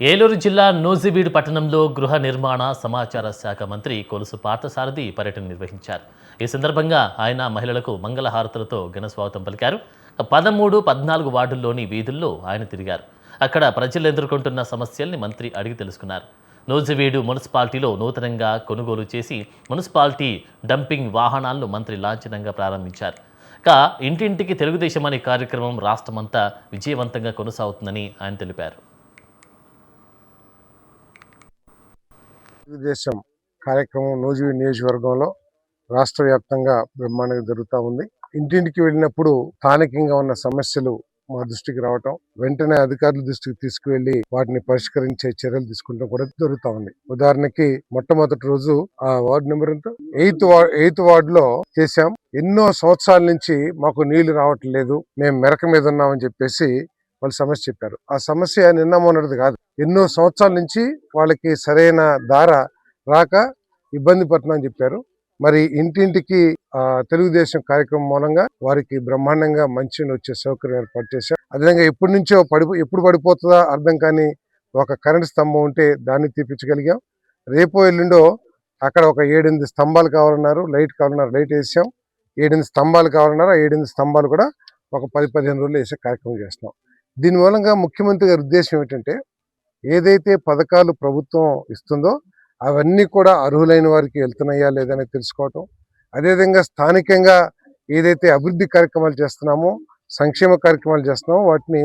ఏలూరు జిల్లా నూజివీడు పట్టణంలో గృహ నిర్మాణ సమాచార శాఖ మంత్రి కొలుసు పార్థసారథి పర్యటన నిర్వహించారు. ఈ సందర్భంగా ఆయన మహిళలకు మంగళహారతులతో ఘనస్వాగతం పలికారు. 13, 14 వార్డుల్లోని వీధుల్లో ఆయన తిరిగారు. అక్కడ ప్రజలు ఎదుర్కొంటున్న సమస్యల్ని మంత్రి అడిగి తెలుసుకున్నారు. నూజివీడు మున్సిపాలిటీలో నూతనంగా కొనుగోలు చేసి మున్సిపాలిటీ డంపింగ్ వాహనాలను మంత్రి లాంఛనంగా ప్రారంభించారు. ఇంటింటికి తెలుగుదేశం అనే కార్యక్రమం రాష్ట్రమంతా విజయవంతంగా కొనసాగుతుందని ఆయన తెలిపారు. తెలుగుదేశం కార్యక్రమం నూజివీడు నియోజకవర్గంలో రాష్ట్ర వ్యాప్తంగా బ్రహ్మాండంగా జరుగుతూ ఉంది. ఇంటింటికి వెళ్ళినప్పుడు స్థానికంగా ఉన్న సమస్యలు మా దృష్టికి రావటం, వెంటనే అధికారుల దృష్టికి తీసుకువెళ్లి వాటిని పరిష్కరించే చర్యలు తీసుకుంటాం కూడా జరుగుతూ ఉంది. ఉదాహరణకి మొట్టమొదటి రోజు ఆ వార్డు నెంబర్ ఎంత 8th వార్డులో చేశాం. ఎన్నో సంవత్సరాల నుంచి మాకు నీళ్లు రావట్లేదు, మేము మెరక మీద ఉన్నామని చెప్పేసి వాళ్ళు సమస్య చెప్పారు. ఆ సమస్య నిన్న మొన్నటిది కాదు, ఎన్నో సంవత్సరాల నుంచి వాళ్ళకి సరైన దార రాక ఇబ్బంది పడుతుందని చెప్పారు. మరి ఇంటింటికి తెలుగుదేశం కార్యక్రమం మూలంగా వారికి బ్రహ్మాండంగా మంచినీళ్ళు వచ్చే సౌకర్యం ఏర్పాటు చేశారు. అదేవిధంగా ఎప్పటి నుంచో ఎప్పుడు పడిపోతుందా అర్థం కాని ఒక కరెంట్ స్తంభం ఉంటే దాన్ని తీపించగలిగాం. రేపో ఎల్లుండో అక్కడ ఒక 7-8 స్తంభాలు కావాలన్నారు, లైట్ కావాలన్నారు, లైట్ వేసాం. 7-8 స్తంభాలు కావాలన్నారు, ఆ 7-8 స్తంభాలు కూడా ఒక 10-15 రోజులు వేసే కార్యక్రమం చేస్తున్నాం. దీని మూలంగా ముఖ్యమంత్రి గారి ఉద్దేశం ఏంటంటే, ఏదైతే పథకాలు ప్రభుత్వం ఇస్తుందో అవన్నీ కూడా అర్హులైన వారికి వెళ్తున్నాయా లేదని తెలుసుకోవటం, అదేవిధంగా స్థానికంగా ఏదైతే అభివృద్ధి కార్యక్రమాలు చేస్తున్నామో, సంక్షేమ కార్యక్రమాలు చేస్తున్నామో వాటిని